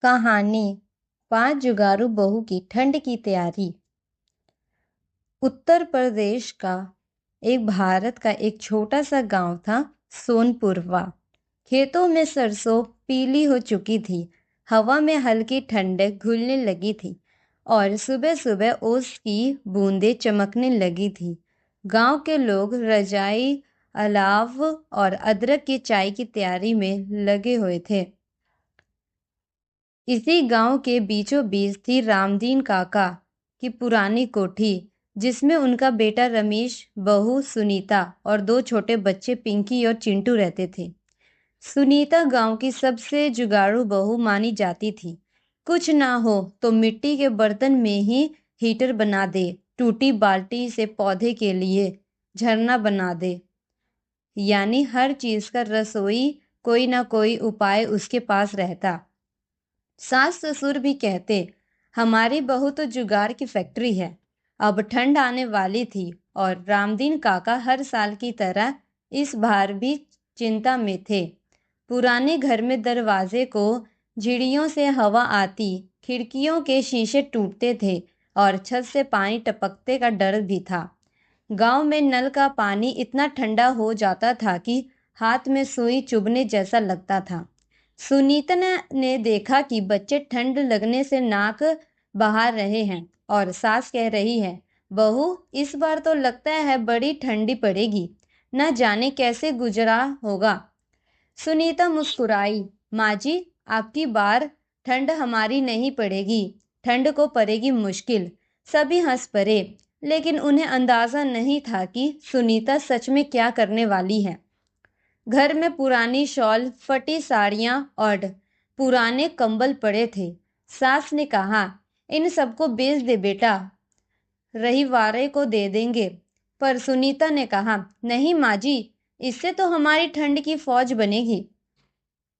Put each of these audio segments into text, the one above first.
कहानी 5 जुगारू बहू की ठंड की तैयारी। उत्तर प्रदेश का भारत का एक छोटा सा गांव था, सोनपुरवा। खेतों में सरसों पीली हो चुकी थी, हवा में हल्की ठंडक घुलने लगी थी और सुबह सुबह ओस की बूंदें चमकने लगी थी। गांव के लोग रजाई, अलाव और अदरक की चाय की तैयारी में लगे हुए थे। इसी गांव के बीचों बीच थी रामदीन काका की पुरानी कोठी, जिसमें उनका बेटा रमेश, बहू सुनीता और 2 छोटे बच्चे पिंकी और चिंटू रहते थे। सुनीता गांव की सबसे जुगाड़ू बहू मानी जाती थी। कुछ ना हो तो मिट्टी के बर्तन में ही हीटर बना दे, टूटी बाल्टी से पौधे के लिए झरना बना दे, यानी हर चीज का रसोई कोई ना कोई उपाय उसके पास रहता। सास ससुर भी कहते, हमारी बहू तो जुगाड़ की फैक्ट्री है। अब ठंड आने वाली थी और रामदीन काका हर साल की तरह इस बार भी चिंता में थे। पुराने घर में दरवाजे को झिड़ियों से हवा आती, खिड़कियों के शीशे टूटते थे और छत से पानी टपकने का डर भी था। गांव में नल का पानी इतना ठंडा हो जाता था कि हाथ में सुई चुभने जैसा लगता था। सुनीता ने देखा कि बच्चे ठंड लगने से नाक बहा रहे हैं और सास कह रही है, बहू इस बार तो लगता है बड़ी ठंडी पड़ेगी, न जाने कैसे गुजरा होगा। सुनीता मुस्कुराई, माँ जी आपकी बार ठंड हमारी नहीं पड़ेगी, ठंड को पड़ेगी मुश्किल। सभी हंस पड़े, लेकिन उन्हें अंदाजा नहीं था कि सुनीता सच में क्या करने वाली है। घर में पुरानी शॉल, फटी साड़ियां और पुराने कंबल पड़े थे। सास ने कहा, इन सबको बेच दे बेटा, रविवार को दे देंगे। पर सुनीता ने कहा, नहीं माँ जी, इससे तो हमारी ठंड की फौज बनेगी।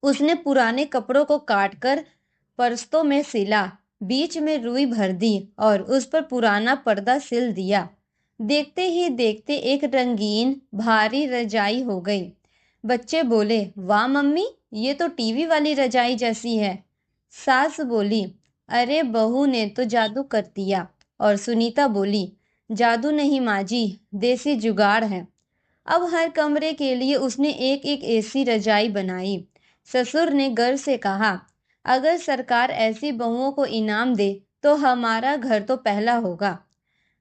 उसने पुराने कपड़ों को काटकर परस्तों में सिला, बीच में रुई भर दी और उस पर पुराना पर्दा सिल दिया। देखते ही देखते एक रंगीन भारी रजाई हो गई। बच्चे बोले, वाह मम्मी, ये तो टीवी वाली रजाई जैसी है। सास बोली, अरे बहू ने तो जादू कर दिया। और सुनीता बोली, जादू नहीं माँ जी, देसी जुगाड़ है। अब हर कमरे के लिए उसने एक एक ऐसी रजाई बनाई। ससुर ने गर्व से कहा, अगर सरकार ऐसी बहुओं को इनाम दे तो हमारा घर तो पहला होगा।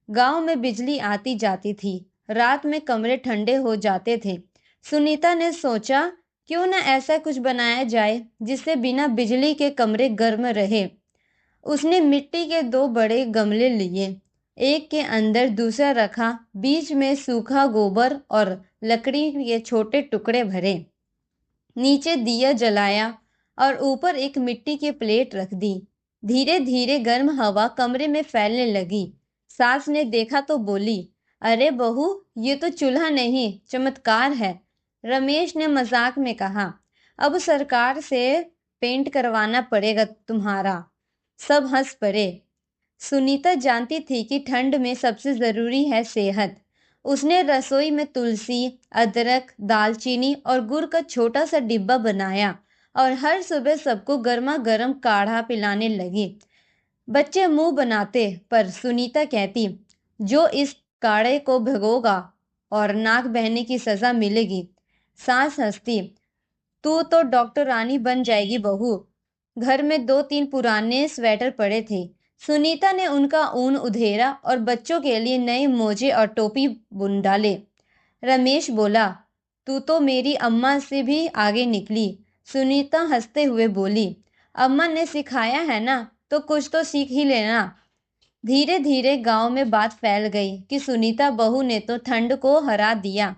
गांव में बिजली आती जाती थी, रात में कमरे ठंडे हो जाते थे। सुनीता ने सोचा, क्यों न ऐसा कुछ बनाया जाए जिससे बिना बिजली के कमरे गर्म रहे। उसने मिट्टी के 2 बड़े गमले लिए, एक के अंदर दूसरा रखा, बीच में सूखा गोबर और लकड़ी के छोटे टुकड़े भरे, नीचे दिया जलाया और ऊपर एक मिट्टी की प्लेट रख दी। धीरे धीरे गर्म हवा कमरे में फैलने लगी। सास ने देखा तो बोली, अरे बहू, ये तो चूल्हा नहीं चमत्कार है। रमेश ने मजाक में कहा, अब सरकार से पेंट करवाना पड़ेगा तुम्हारा। सब हंस पड़े। सुनीता जानती थी कि ठंड में सबसे जरूरी है सेहत। उसने रसोई में तुलसी, अदरक, दालचीनी और गुड़ का छोटा सा डिब्बा बनाया और हर सुबह सबको गर्मा गर्म काढ़ा पिलाने लगी। बच्चे मुंह बनाते, पर सुनीता कहती, जो इस काढ़े को भिगोगा और नाक बहने की सजा मिलेगी। सास हंसती, तू तो डॉक्टर रानी बन जाएगी बहू। घर में 2-3 पुराने स्वेटर पड़े थे। सुनीता ने उनका ऊन उधेड़ा और बच्चों के लिए नए मोजे और टोपी बुन डाले। रमेश बोला, तू तो मेरी अम्मा से भी आगे निकली। सुनीता हंसते हुए बोली, अम्मा ने सिखाया है ना, तो कुछ तो सीख ही लेना। धीरे धीरे गांव में बात फैल गई कि सुनीता बहू ने तो ठंड को हरा दिया।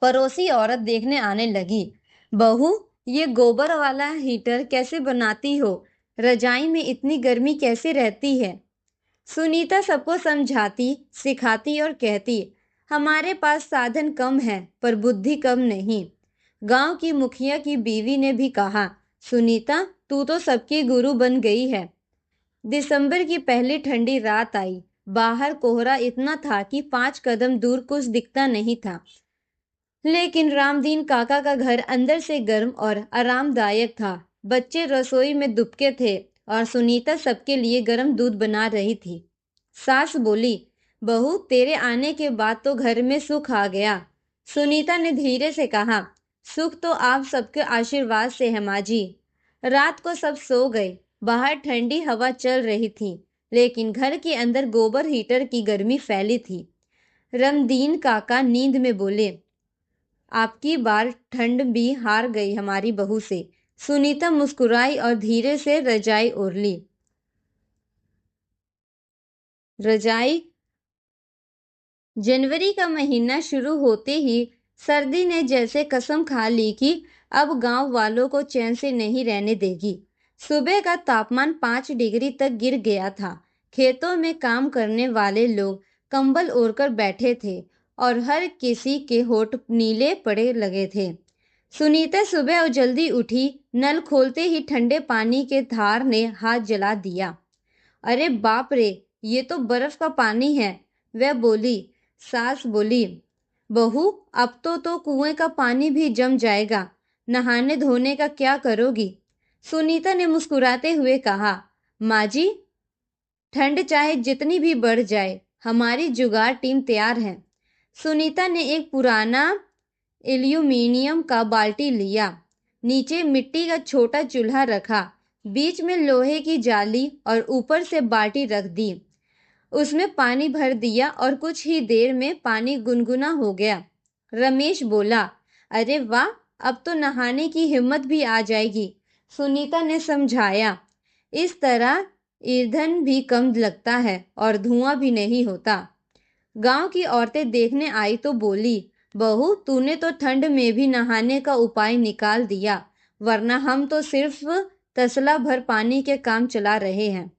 पड़ोसी औरत देखने आने लगी, बहू ये गोबर वाला हीटर कैसे बनाती हो, रजाई में इतनी गर्मी कैसे रहती है। सुनीता सबको समझाती, सिखाती और कहती, हमारे पास साधन कम है पर बुद्धि कम नहीं। गांव की मुखिया की बीवी ने भी कहा, सुनीता तू तो सबकी गुरु बन गई है। दिसंबर की पहली ठंडी रात आई। बाहर कोहरा इतना था कि 5 कदम दूर कुछ दिखता नहीं था। लेकिन रामदीन काका का घर अंदर से गर्म और आरामदायक था। बच्चे रसोई में दुबके थे और सुनीता सबके लिए गर्म दूध बना रही थी। सास बोली, बहू तेरे आने के बाद तो घर में सुख आ गया। सुनीता ने धीरे से कहा, सुख तो आप सबके आशीर्वाद से है माँ जी। रात को सब सो गए। बाहर ठंडी हवा चल रही थी, लेकिन घर के अंदर गोबर हीटर की गर्मी फैली थी। रमदीन काका नींद में बोले, आपकी बार ठंड भी हार गई हमारी बहू से। सुनीता मुस्कुराई और धीरे से रजाई ओढ़ ली। रजाई जनवरी का महीना शुरू होते ही सर्दी ने जैसे कसम खा ली कि अब गांव वालों को चैन से नहीं रहने देगी। सुबह का तापमान 5 डिग्री तक गिर गया था। खेतों में काम करने वाले लोग कंबल ओढ़कर बैठे थे और हर किसी के होठ नीले पड़े लगे थे। सुनीता सुबह और जल्दी उठी। नल खोलते ही ठंडे पानी के धार ने हाथ जला दिया। अरे बाप रे, ये तो बर्फ का पानी है, वह बोली। सास बोली, बहू अब तो कुएं का पानी भी जम जाएगा। नहाने धोने का क्या करोगी? सुनीता ने मुस्कुराते हुए कहा, माँ जी, ठंड चाहे जितनी भी बढ़ जाए, हमारी जुगाड़ टीम तैयार है। सुनीता ने एक पुराना एल्यूमीनियम का बाल्टी लिया। नीचे मिट्टी का छोटा चूल्हा रखा, बीच में लोहे की जाली और ऊपर से बाल्टी रख दी। उसमें पानी भर दिया और कुछ ही देर में पानी गुनगुना हो गया। रमेश बोला, अरे वाह, अब तो नहाने की हिम्मत भी आ जाएगी। सुनीता ने समझाया, इस तरह ईंधन भी कम लगता है और धुआं भी नहीं होता। गांव की औरतें देखने आई तो बोली, बहू तूने तो ठंड में भी नहाने का उपाय निकाल दिया, वरना हम तो सिर्फ तसला भर पानी के काम चला रहे हैं।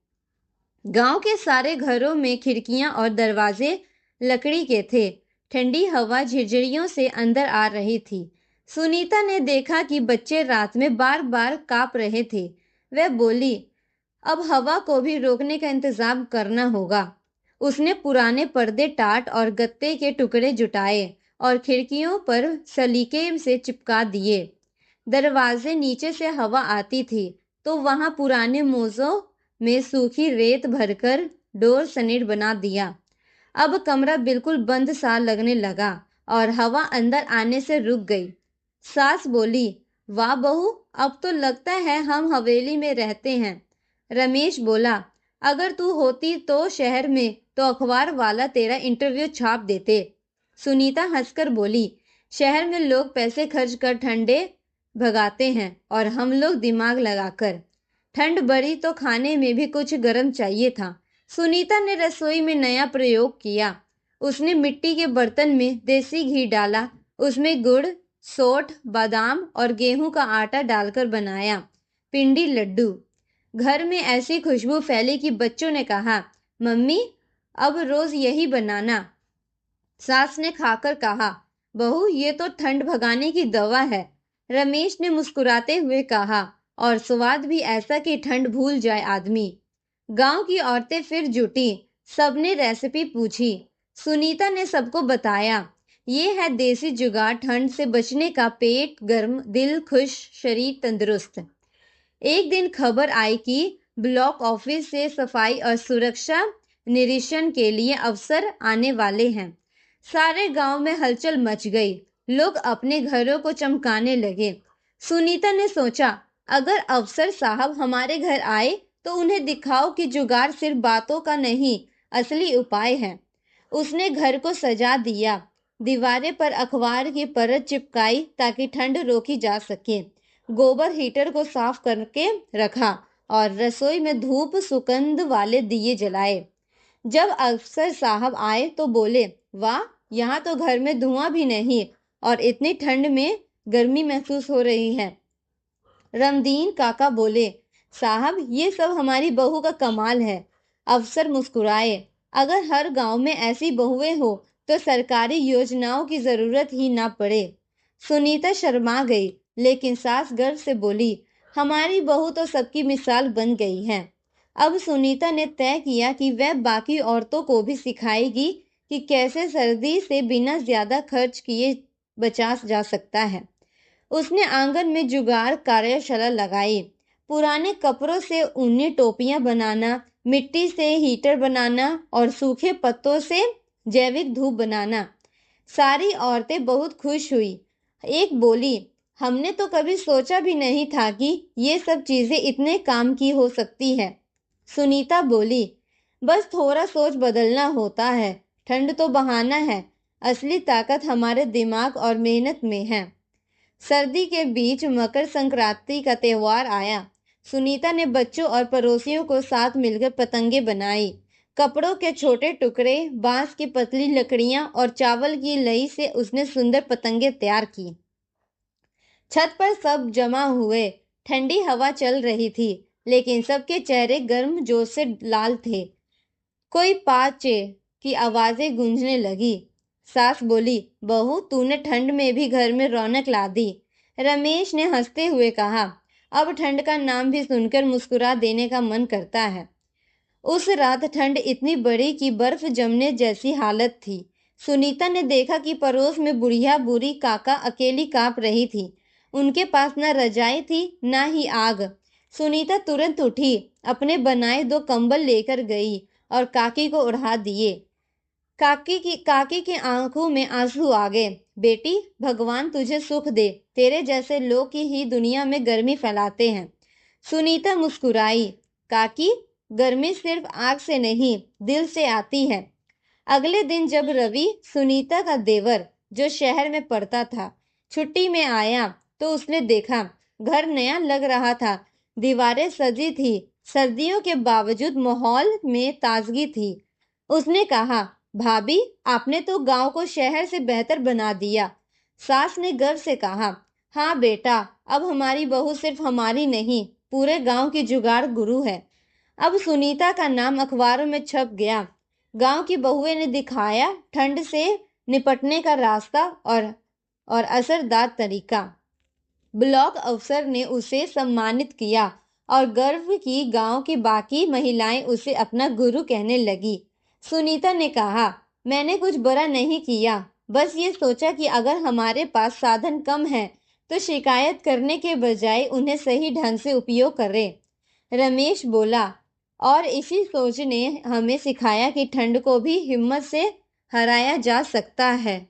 गांव के सारे घरों में खिड़कियां और दरवाजे लकड़ी के थे। ठंडी हवा झिरझिरियों से अंदर आ रही थी। सुनीता ने देखा कि बच्चे रात में बार बार कांप रहे थे। वह बोली, अब हवा को भी रोकने का इंतजाम करना होगा। उसने पुराने पर्दे, टाट और गत्ते के टुकड़े जुटाए और खिड़कियों पर सलीके से चिपका दिए। दरवाजे नीचे से हवा आती थी तो वहां पुराने मोजों में सूखी रेत भरकर डोर सनेट बना दिया। अब कमरा बिल्कुल बंद सा लगने लगा और हवा अंदर आने से रुक गई। सास बोली, वाह बहू, अब तो लगता है हम हवेली में रहते हैं। रमेश बोला, अगर तू होती तो शहर में तो अखबार वाला तेरा इंटरव्यू छाप देते। सुनीता हंसकर बोली, शहर में लोग पैसे खर्च कर ठंडे भगाते हैं और हम लोग दिमाग लगाकर। ठंड बढ़ी तो खाने में भी कुछ गर्म चाहिए था। सुनीता ने रसोई में नया प्रयोग किया। उसने मिट्टी के बर्तन में देसी घी डाला, उसमें गुड़, सोंठ, बादाम और गेहूं का आटा डालकर बनाया पिंडी लड्डू। घर में ऐसी खुशबू फैली कि बच्चों ने कहा, मम्मी अब रोज यही बनाना। सास ने खाकर कहा, बहू ये तो ठंड भगाने की दवा है। रमेश ने मुस्कुराते हुए कहा, और स्वाद भी ऐसा कि ठंड भूल जाए आदमी। गांव की औरतें फिर जुटी। सबने रेसिपी पूछी। सुनीता ने सबको बताया, ये है देसी जुगाड़, ठंड से बचने का, पेट गर्म, दिल खुश, शरीर तंदुरुस्त। एक दिन खबर आई कि ब्लॉक ऑफिस से सफाई और सुरक्षा निरीक्षण के लिए अफसर आने वाले हैं। सारे गांव में हलचल मच गई। लोग अपने घरों को चमकाने लगे। सुनीता ने सोचा, अगर अफसर साहब हमारे घर आए तो उन्हें दिखाओ कि जुगाड़ सिर्फ बातों का नहीं, असली उपाय है। उसने घर को सजा दिया। दीवारें पर अखबार की परत चिपकाई ताकि ठंड रोकी जा सके। गोबर हीटर को साफ करके रखा और रसोई में धूप सुगंध वाले दिए जलाए। जब अफसर साहब आए तो बोले, वाह, यहाँ तो घर में धुआं भी नहीं और इतनी ठंड में गर्मी महसूस हो रही है। रमदीन काका बोले, साहब ये सब हमारी बहू का कमाल है। अफसर मुस्कुराए। अगर हर गांव में ऐसी बहुएं हो तो सरकारी योजनाओं की जरूरत ही ना पड़े। सुनीता शर्मा गई, लेकिन सास गर्व से बोली, हमारी बहू तो सबकी मिसाल बन गई है। अब सुनीता ने तय किया कि वह बाकी औरतों को भी सिखाएगी कि कैसे सर्दी से बिना ज्यादा खर्च किए बचा जा सकता है। उसने आंगन में जुगाड़ कार्यशाला लगाई। पुराने कपड़ों से ऊनी टोपियां बनाना, मिट्टी से हीटर बनाना और सूखे पत्तों से जैविक धूप बनाना। सारी औरतें बहुत खुश हुई। एक बोली, हमने तो कभी सोचा भी नहीं था कि ये सब चीजें इतने काम की हो सकती है। सुनीता बोली, बस थोड़ा सोच बदलना होता है। ठंड तो बहाना है, असली ताकत हमारे दिमाग और मेहनत में है। सर्दी के बीच मकर संक्रांति का त्योहार आया। सुनीता ने बच्चों और पड़ोसियों को साथ मिलकर पतंगे बनाई। कपड़ों के छोटे टुकड़े, बांस की पतली लकड़ियां और चावल की लई से उसने सुंदर पतंगे तैयार की। छत पर सब जमा हुए। ठंडी हवा चल रही थी, लेकिन सबके चेहरे गर्म जोश से लाल थे। कोई पाचे की आवाजें गूंजने लगी। सास बोली, बहू तूने ठंड में भी घर में रौनक ला दी। रमेश ने हंसते हुए कहा, अब ठंड का नाम भी सुनकर मुस्कुरा देने का मन करता है। उस रात ठंड इतनी बड़ी कि बर्फ जमने जैसी हालत थी। सुनीता ने देखा कि पड़ोस में बुढ़िया बूढ़ी काका अकेली कांप रही थी। उनके पास न रजाई थी न ही आग। सुनीता तुरंत उठी, अपने बनाए 2 कंबल लेकर गई और काकी को उड़ा दिए। काकी की आंखों में आंसू आ गए। बेटी, भगवान तुझे सुख दे, तेरे जैसे लोग ही दुनिया में गर्मी फैलाते हैं। सुनीता मुस्कुराई। काकी, गर्मी सिर्फ आग से नहीं, दिल से आती है। अगले दिन जब रवि, सुनीता का देवर, जो शहर में पढ़ता था, छुट्टी में आया तो उसने देखा घर नया लग रहा था। दीवारें सजी थी। सर्दियों के बावजूद माहौल में ताजगी थी। उसने कहा, भाभी, आपने तो गांव को शहर से बेहतर बना दिया। सास ने गर्व से कहा, हाँ बेटा, अब हमारी बहू सिर्फ हमारी नहीं, पूरे गांव की जुगाड़ गुरु है। अब सुनीता का नाम अखबारों में छप गया। गांव की बहुएं ने दिखाया ठंड से निपटने का रास्ता और असरदार तरीका। ब्लॉक अफसर ने उसे सम्मानित किया और गर्व की गांव की बाकी महिलाएं उसे अपना गुरु कहने लगी। सुनीता ने कहा, मैंने कुछ बुरा नहीं किया, बस ये सोचा कि अगर हमारे पास साधन कम है तो शिकायत करने के बजाय उन्हें सही ढंग से उपयोग करें। रमेश बोला, और इसी सोच ने हमें सिखाया कि ठंड को भी हिम्मत से हराया जा सकता है।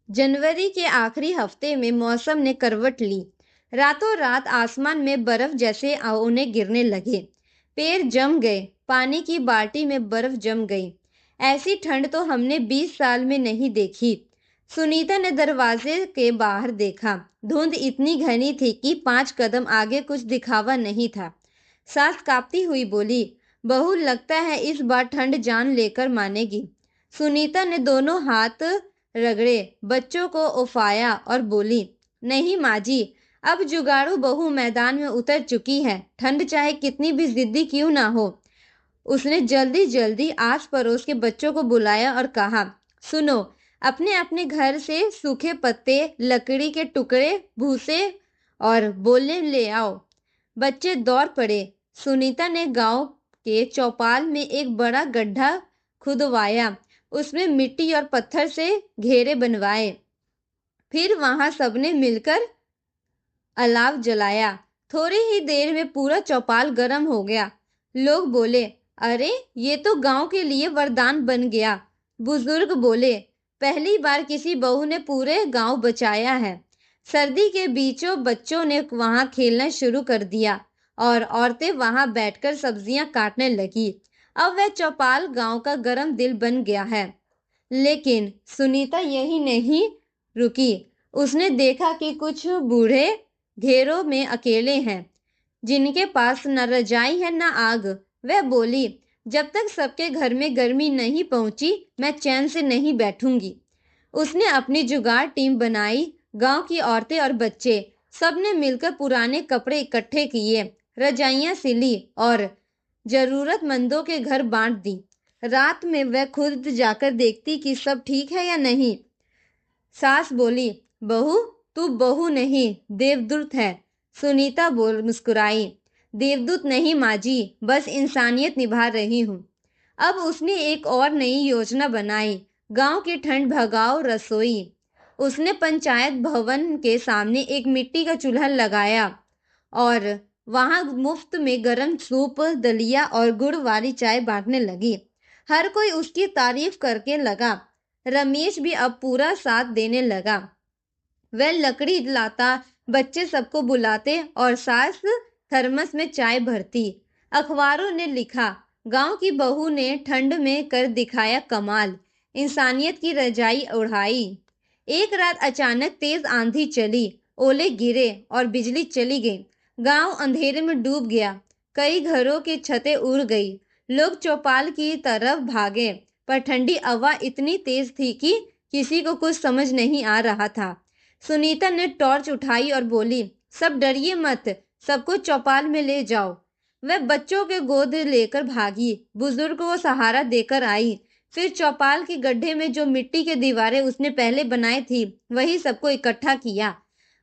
जनवरी के आखिरी हफ्ते में मौसम ने करवट ली। रातों रात आसमान में बर्फ जैसे ओने गिरने लगे। पेड़ जम गए, पानी की बाल्टी में बर्फ जम गई। ऐसी ठंड तो हमने 20 साल में नहीं देखी। सुनीता ने दरवाजे के बाहर देखा। धुंध इतनी घनी थी कि 5 कदम आगे कुछ दिखावा नहीं था। सास कांपती हुई बोली, बहू, लगता है इस बार ठंड जान लेकर मानेगी। सुनीता ने दोनों हाथ रगड़े, बच्चों को उफाया और बोली, नहीं माँ जी, अब जुगाड़ू बहू मैदान में उतर चुकी है, ठंड चाहे कितनी भी जिद्दी क्यों ना हो। उसने जल्दी जल्दी आस पड़ोस के बच्चों को बुलाया और कहा, सुनो, अपने अपने घर से सूखे पत्ते, लकड़ी के टुकड़े, भूसे और बोले ले आओ। बच्चे दौड़ पड़े। सुनीता ने गांव के चौपाल में एक बड़ा गड्ढा खुदवाया, उसमें मिट्टी और पत्थर से घेरे बनवाए। फिर वहां सबने मिलकर अलाव जलाया। थोड़ी ही देर में पूरा चौपाल गर्म हो गया। लोग बोले, अरे ये तो गांव के लिए वरदान बन गया। बुजुर्ग बोले, पहली बार किसी बहू ने पूरे गांव बचाया है। सर्दी के बीचों बच्चों ने वहां खेलना शुरू कर दिया और औरतें वहां बैठकर सब्जियां काटने लगी। अब वह चौपाल गांव का गर्म दिल बन गया है। लेकिन सुनीता यही नहीं रुकी। उसने देखा कि कुछ बूढ़े घेरों में अकेले हैं, जिनके पास न रजाई है न आग। वह बोली, जब तक सबके घर में गर्मी नहीं पहुंची, मैं चैन से नहीं बैठूंगी। उसने अपनी जुगाड़ टीम बनाई। गांव की औरतें और बच्चे सबने मिलकर पुराने कपड़े इकट्ठे किए, रजाइयां सिली और जरूरतमंदों के घर बांट दी। रात में वह खुद जाकर देखती कि सब ठीक है या नहीं। सास बोली, बहू, तू बहू नहीं, देवदूत है। सुनीता बोल मुस्कुराई, देवदूत नहीं माँ जी, बस इंसानियत निभा रही हूँ। अब उसने एक और नई योजना बनाई, गांव की ठंड भगाओ रसोई। उसने पंचायत भवन के सामने एक मिट्टी का चूल्हा लगाया और वहां मुफ्त में गरम सूप, दलिया और गुड़ वाली चाय बांटने लगी। हर कोई उसकी तारीफ करके लगा। रमेश भी अब पूरा साथ देने लगा। वह लकड़ी लाता, बच्चे सबको बुलाते और सास थर्मस में चाय भरती। अखबारों ने लिखा, गांव की बहू ने ठंड में कर दिखाया कमाल, इंसानियत की रजाई उड़ाई। एक रात अचानक तेज आंधी चली, ओले गिरे और बिजली चली गई। गांव अंधेरे में डूब गया। कई घरों की छतें उड़ गई। लोग चौपाल की तरफ भागे, पर ठंडी हवा इतनी तेज थी कि किसी को कुछ समझ नहीं आ रहा था। सुनीता ने टॉर्च उठाई और बोली, सब डरिए मत, सबको चौपाल में ले जाओ। वह बच्चों के गोद लेकर भागी, बुजुर्गों को सहारा देकर आई। फिर चौपाल के गड्ढे में जो मिट्टी की दीवारें उसने पहले बनाई थी, वही सबको इकट्ठा किया।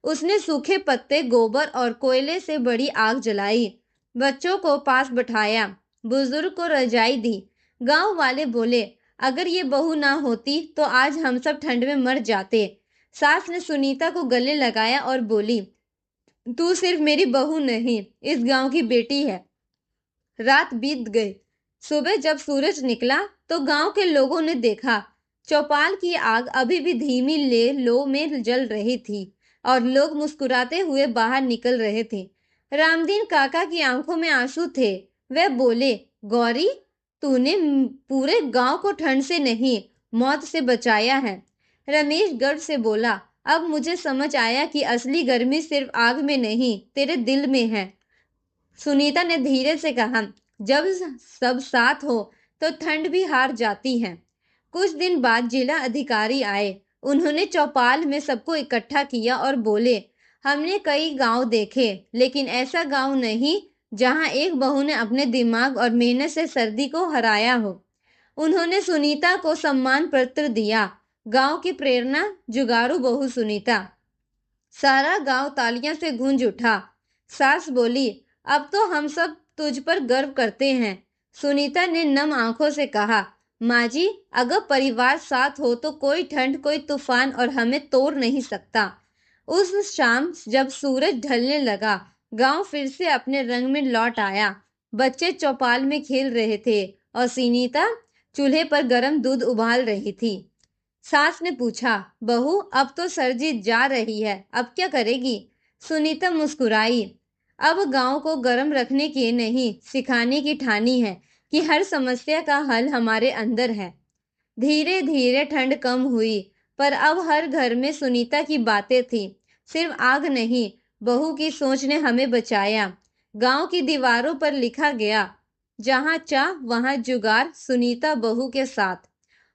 उसने सूखे पत्ते, गोबर और कोयले से बड़ी आग जलाई। बच्चों को पास बैठाया, बुजुर्ग को रजाई दी। गांव वाले बोले, अगर ये बहू ना होती तो आज हम सब ठंड में मर जाते। सास ने सुनीता को गले लगाया और बोली, तू सिर्फ मेरी बहू नहीं, इस गांव की बेटी है। रात बीत गई। सुबह जब सूरज निकला तो गांव के लोगों ने देखा, चौपाल की आग अभी भी धीमी ले लो में जल रही थी और लोग मुस्कुराते हुए बाहर निकल रहे थे। रामदीन काका की आंखों में आंसू थे। वह बोले, गौरी, तूने पूरे गांव को ठंड से नहीं, मौत से बचाया है। रमेश गर्व से बोला, अब मुझे समझ आया कि असली गर्मी सिर्फ आग में नहीं, तेरे दिल में है। सुनीता ने धीरे से कहा, जब सब साथ हो तो ठंड भी हार जाती है। कुछ दिन बाद जिला अधिकारी आए। उन्होंने चौपाल में सबको इकट्ठा किया और बोले, हमने कई गांव देखे, लेकिन ऐसा गांव नहीं जहां एक बहू ने अपने दिमाग और मेहनत से सर्दी को हराया हो। उन्होंने सुनीता को सम्मान पत्र दिया। गांव की प्रेरणा, जुगाड़ू बहू सुनीता। सारा गांव तालियां से गूंज उठा। सास बोली, अब तो हम सब तुझ पर गर्व करते हैं। सुनीता ने नम आंखों से कहा, माँ जी, अगर परिवार साथ हो तो कोई ठंड, कोई तूफान और हमें तोड़ नहीं सकता। उस शाम जब सूरज ढलने लगा, गांव फिर से अपने रंग में लौट आया। बच्चे चौपाल में खेल रहे थे और सुनीता चूल्हे पर गर्म दूध उबाल रही थी। सास ने पूछा, बहू, अब तो सर्दी जा रही है, अब क्या करेगी? सुनीता मुस्कुराई। अब गांव को गर्म रखने की नहीं, सिखाने की ठानी है कि हर समस्या का हल हमारे अंदर है। धीरे धीरे ठंड कम हुई, पर अब हर घर में सुनीता की बातें थी। सिर्फ आग नहीं, बहू की सोच ने हमें बचाया। गांव की दीवारों पर लिखा गया, जहां चाह वहां जुगाड़, सुनीता बहू के साथ।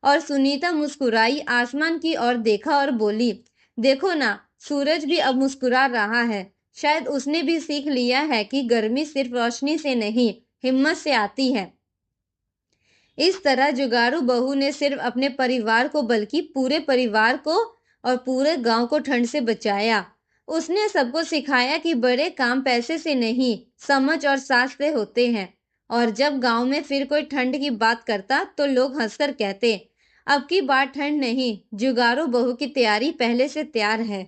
और सुनीता मुस्कुराई, आसमान की ओर देखा और बोली, देखो ना, सूरज भी अब मुस्कुरा रहा है। शायद उसने भी सीख लिया है कि गर्मी सिर्फ रोशनी से नहीं, हिम्मत से आती है। इस तरह जुगाड़ू बहू ने सिर्फ अपने परिवार को बल्कि पूरे परिवार को और पूरे गांव को ठंड से बचाया। उसने सबको सिखाया कि बड़े काम पैसे से नहीं, समझ और साथ से होते हैं। और जब गांव में फिर कोई ठंड की बात करता तो लोग हंसकर कहते, अब की बार ठंड नहीं, जुगाड़ू बहू की तैयारी पहले से तैयार है।